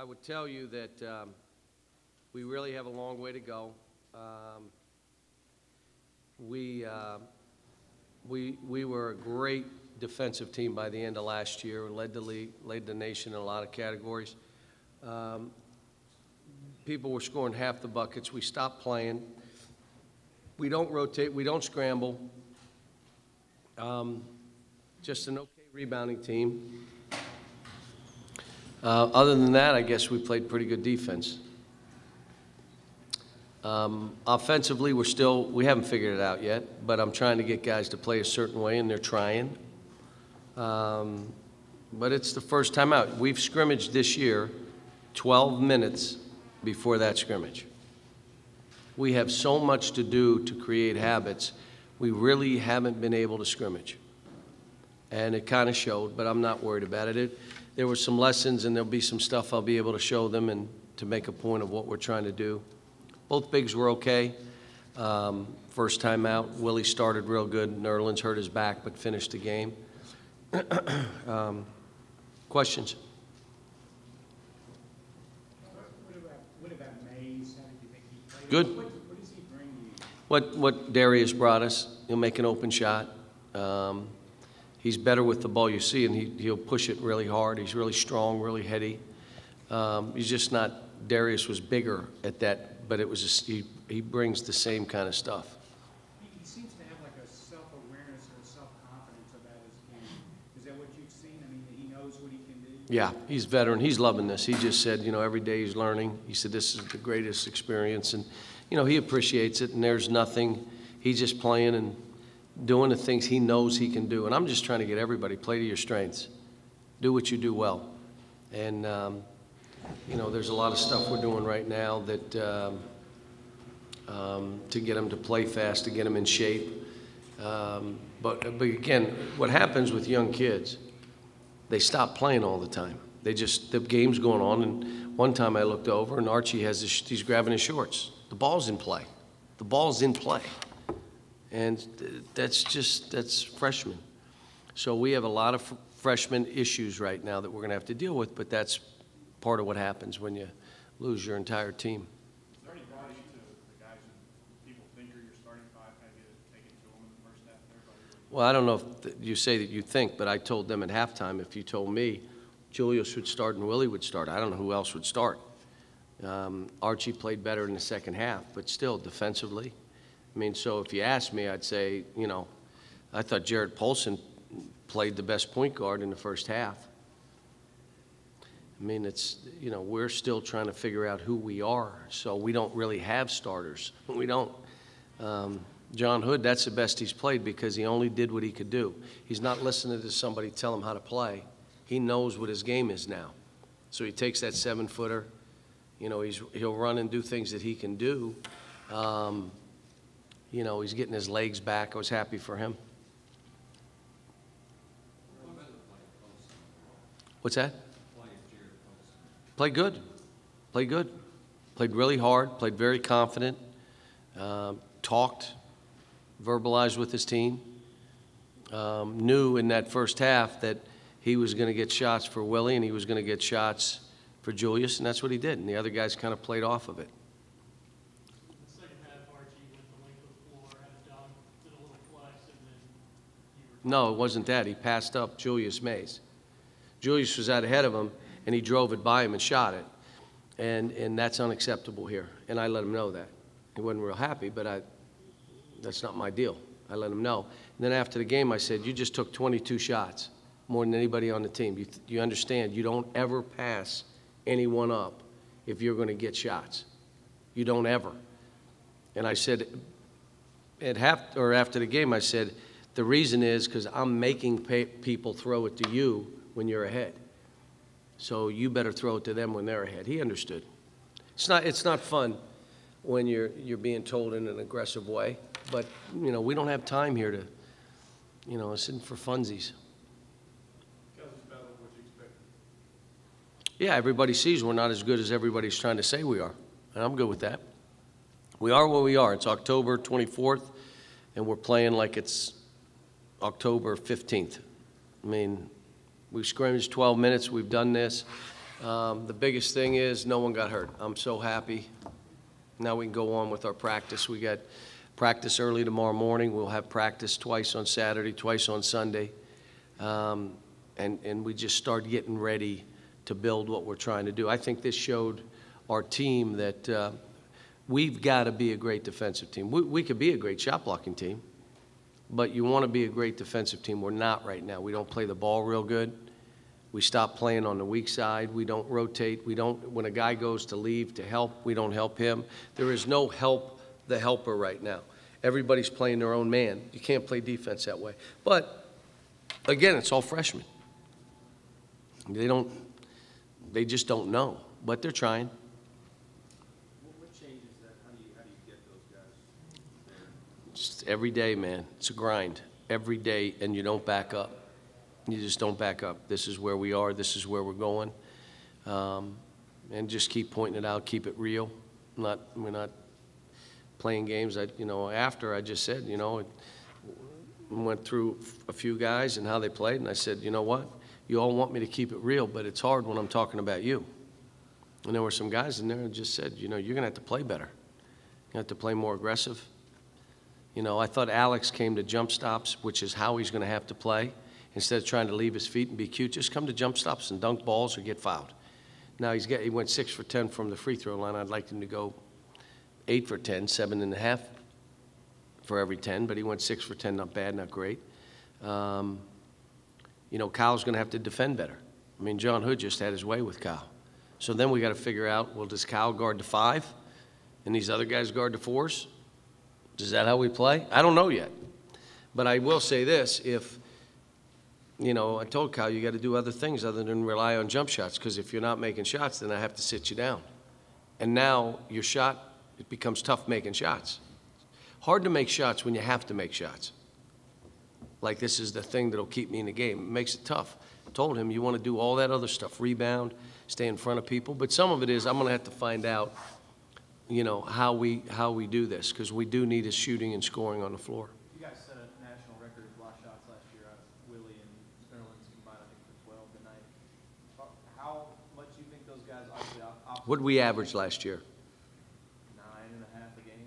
would tell you that we really have a long way to go. We were a great defensive team by the end of last year and led the league, led the nation in a lot of categories. People were scoring half the buckets. We stopped playing. We don't rotate. We don't scramble. Just an okay rebounding team. Other than that, I guess we played pretty good defense. Offensively, we haven't figured it out yet, but I'm trying to get guys to play a certain way, and they're trying. But it's the first time out. We've scrimmaged this year 12 minutes before that scrimmage. We have so much to do to create habits. We really haven't been able to scrimmage. And it kind of showed, but I'm not worried about it. There were some lessons, and there'll be some stuff I'll be able to show them and to make a point of what we're trying to do. Both bigs were okay. First time out, Willie started real good. Nerlens hurt his back but finished the game. Questions? What about Mays? How did you think he played? Good. What does he bring you? What Darius brought us, he'll make an open shot. He's better with the ball, you see, and he'll push it really hard. He's really strong, really heady. He's just not, Darius was bigger at that, but it was just, he brings the same kind of stuff. He seems to have like a self-awareness or self-confidence about his game. Is that what you've seen? I mean, he knows what he can do? Yeah, he's a veteran. He's loving this. He just said, you know, every day he's learning. He said this is the greatest experience. And, you know, he appreciates it, and there's nothing. He's just playing and doing the things he knows he can do. And I'm just trying to get everybody, play to your strengths. Do what you do well. And, you know, there's a lot of stuff we're doing right now that to get them to play fast, to get them in shape. But again, what happens with young kids, they stop playing all the time. They just, the game's going on. And one time I looked over, and Archie has he's grabbing his shorts. The ball's in play. The ball's in play. And that's freshmen. So we have a lot of freshman issues right now that we're going to have to deal with, but that's part of what happens when you lose your entire team. Is there any value to the guys who people think are your starting five, kind of get it taken to them in the first half? Well, I don't know if you say that you think, but I told them at halftime, if you told me Julius would start and Willie would start, I don't know who else would start. Archie played better in the second half, but still defensively. I mean, so if you asked me, I'd say, you know, I thought Jared Polson played the best point guard in the first half. I mean, it's, you know, we're still trying to figure out who we are, so we don't really have starters. We don't. John Hood, that's the best he's played because he only did what he could do. He's not listening to somebody tell him how to play. He knows what his game is now. So he takes that 7-footer. You know, he'll run and do things that he can do. You know, he's getting his legs back. I was happy for him. What's that? Played good. Played good. Played really hard. Played very confident. Talked, verbalized with his team. Knew in that first half that he was going to get shots for Willie and he was going to get shots for Julius, and that's what he did. And the other guys kind of played off of it. No, it wasn't that. He passed up Julius Mays. Julius was out ahead of him, and he drove it by him and shot it. And that's unacceptable here. And I let him know that. He wasn't real happy, but that's not my deal. I let him know. And then after the game, I said, you just took 22 shots, more than anybody on the team. You understand, you don't ever pass anyone up if you're going to get shots. You don't ever. And I said, after the game, I said, the reason is because I'm making people throw it to you when you're ahead. So you better throw it to them when they're ahead. He understood. It's not fun when you're being told in an aggressive way, but you know, we don't have time here to, you know, it's in for funsies. Yeah, everybody sees we're not as good as everybody's trying to say we are, and I'm good with that. We are where we are. It's October 24th, and we're playing like it's October 15th. I mean, we've scrimmaged 12 minutes. We've done this. The biggest thing is no one got hurt. I'm so happy. Now we can go on with our practice. We got practice early tomorrow morning. We'll have practice twice on Saturday, twice on Sunday. And we just start getting ready to build what we're trying to do. I think this showed our team that we've got to be a great defensive team. We could be a great shot blocking team, but you want to be a great defensive team. We're not right now. We don't play the ball real good. We stop playing on the weak side. We don't rotate. We don't, when a guy goes to leave to help, we don't help him. There is no help the helper right now. Everybody's playing their own man. You can't play defense that way. But again, it's all freshmen. They just don't know, but they're trying. What changes that? How do you get those guys there? Just every day, man. It's a grind. Every day, and you don't back up. You just don't back up. This is where we are. This is where we're going. And just keep pointing it out. Keep it real. We're not playing games. After I just said, went through a few guys and how they played, and I said, you know what? You all want me to keep it real, but it's hard when I'm talking about you. And there were some guys in there that just said, you're going to have to play better. You have to play more aggressive. I thought Alex came to jump stops, which is how he's going to have to play. Instead of trying to leave his feet and be cute, just come to jump stops and dunk balls or get fouled. Now he went 6 for 10 from the free throw line. I'd like him to go 8 for 10, 7.5 for every 10, but he went 6 for 10, not bad, not great. Kyle's going to have to defend better. John Hood just had his way with Kyle. So then we got to figure out, well, does Kyle guard the 5 and these other guys guard the 4s? Is that how we play? I don't know yet. But I will say this, I told Kyle you got to do other things other than rely on jump shots, because if you're not making shots, then I have to sit you down. And now your shot, it becomes tough making shots. Hard to make shots when you have to make shots. Like this is the thing that'll keep me in the game. It makes it tough. I told him you want to do all that other stuff, rebound, stay in front of people. But some of it is I'm going to have to find out, how we do this, because we do need his shooting and scoring on the floor. You guys set a national record of block shots last year out of Willie and Sterling's combined, I think, for 12 tonight. How much do you think those guys obviously What did we average last year? 9.5 a game.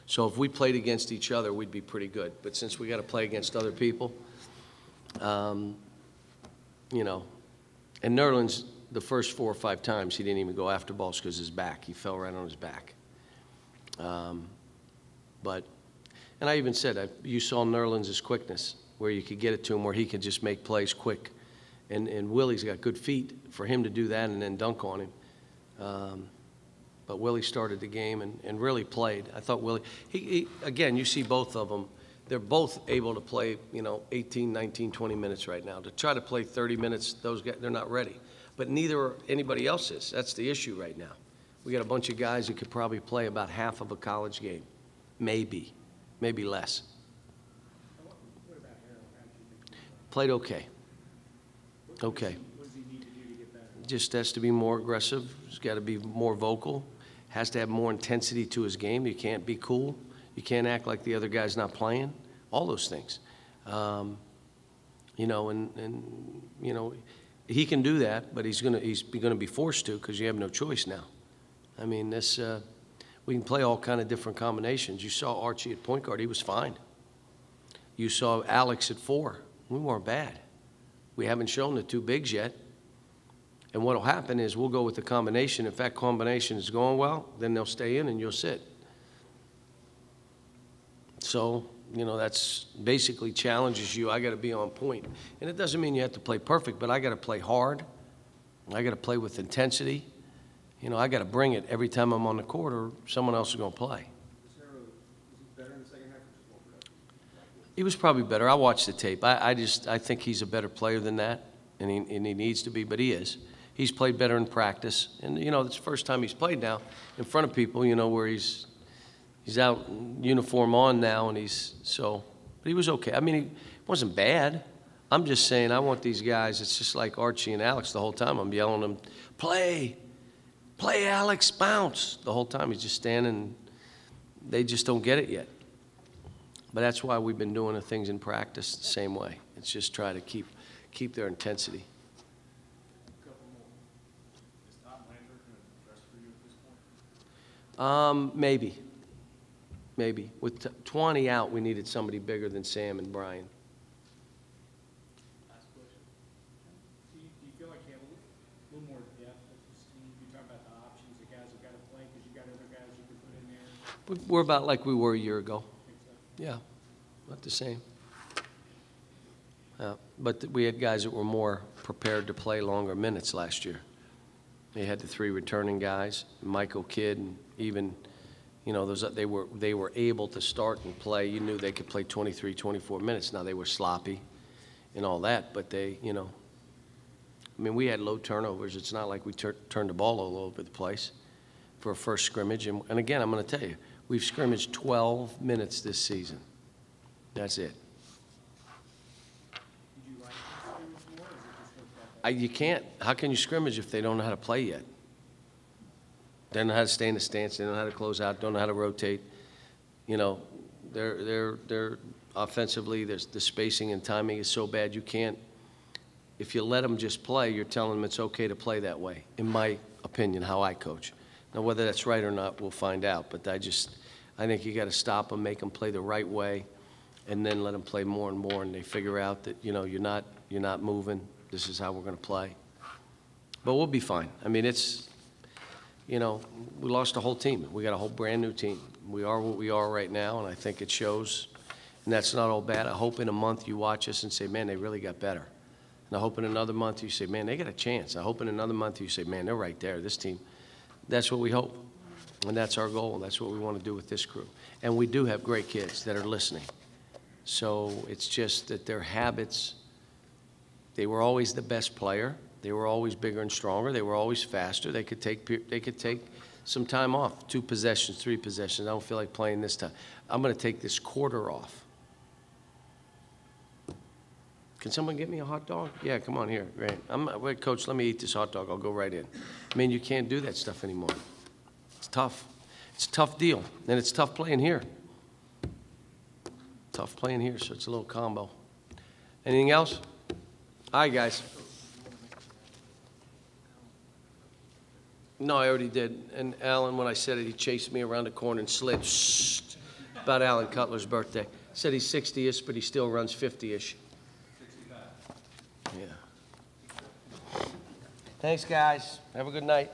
So if we played against each other, we'd be pretty good. But since we got to play against other people, and Nerlens, the first 4 or 5 times, he didn't even go after balls because his back. He fell right on his back. And I even said, you saw Nerlens' quickness, where you could get it to him, where he could just make plays quick. And Willie's got good feet for him to do that and then dunk on him. But Willie started the game and really played. I thought Willie, again, you see both of them. They're both able to play, 18, 19, 20 minutes right now. To try to play 30 minutes, those guys, they're not ready. But neither anybody else is. That's the issue right now. We got a bunch of guys who could probably play about half of a college game. Maybe less. What about Harold? How did you think? Played okay. Okay. What does he need to do to get better? Just has to be more aggressive. He's got to be more vocal. Has to have more intensity to his game. You can't be cool. You can't act like the other guy's not playing. All those things. He can do that, but he's gonna be forced to, because you have no choice now. We can play all kind of different combinations. You saw Archie at point guard. He was fine. You saw Alex at 4. We weren't bad. We haven't shown the 2 bigs yet. And what will happen is we'll go with the combination. If that combination is going well, then they'll stay in and you'll sit. So, that's basically challenges you. I got to be on point. And it doesn't mean you have to play perfect, but I got to play hard. I got to play with intensity. I got to bring it every time I'm on the court, or someone else is going to play. Was he better in the second half or just more productive? He was probably better. I watched the tape. I think he's a better player than that, and he needs to be, but he is. He's played better in practice. And, it's the first time he's played now in front of people, where he's out uniform on now, and but he was okay. He wasn't bad. I'm just saying I want these guys, it's just like Archie and Alex the whole time. I'm yelling them, play, Alex, bounce. The whole time he's just standing. They just don't get it yet. But that's why we've been doing the things in practice the same way. It's just try to keep their intensity. Maybe. Maybe. With 20 out, we needed somebody bigger than Sam and Brian. Last question. Do you feel like you have a little more depth with this team? You talk about the options, the guys have got to play, because you got other guys you can put in there. We're about like we were a year ago. Think so? Yeah, not the same. But we had guys that were more prepared to play longer minutes last year. They had the 3 returning guys, Michael Kidd, and even, you know, they were able to start and play. You knew they could play 23, 24 minutes. Now, they were sloppy and all that, but they, you know, I mean, we had low turnovers. It's not like we turned the ball all over the place for a first scrimmage. And again, I'm going to tell you, we've scrimmaged 12 minutes this season. That's it. Did you like the scrimmage more, or is it just worked out? You can't. How can you scrimmage if they don't know how to play yet? They don't know how to stay in the stance. They don't know how to close out. Don't know how to rotate. You know, they're offensively. There's the spacing and timing is so bad you can't. If you let them just play, you're telling them it's okay to play that way. In my opinion, how I coach. Now, whether that's right or not, we'll find out. But I think you got to stop them, make them play the right way, and then let them play more and more. And they figure out that, you know, you're not moving. This is how we're going to play. But we'll be fine. I mean, it's, you know, we lost a whole team. We got a whole brand new team. We are what we are right now, and I think it shows. And that's not all bad. I hope in a month you watch us and say, man, they really got better. And I hope in another month you say, man, they got a chance. I hope in another month you say, man, they're right there, this team. That's what we hope. And that's our goal. That's what we want to do with this crew. And we do have great kids that are listening. So it's just that their habits, they were always the best player. They were always bigger and stronger. They were always faster. They could take some time off, 2 possessions, 3 possessions. I don't feel like playing this time. I'm going to take this quarter off. Can someone get me a hot dog? Yeah, come on here. Great. Wait, Coach, let me eat this hot dog. I'll go right in. I mean, you can't do that stuff anymore. It's tough. It's a tough deal, and it's tough playing here. Tough playing here, so it's a little combo. Anything else? All right, guys. No, I already did. And Alan, when I said it, he chased me around the corner and slid. Shh, about Alan Cutler's birthday. Said he's 60-ish, but he still runs 50-ish. 65. Yeah. Thanks, guys. Have a good night.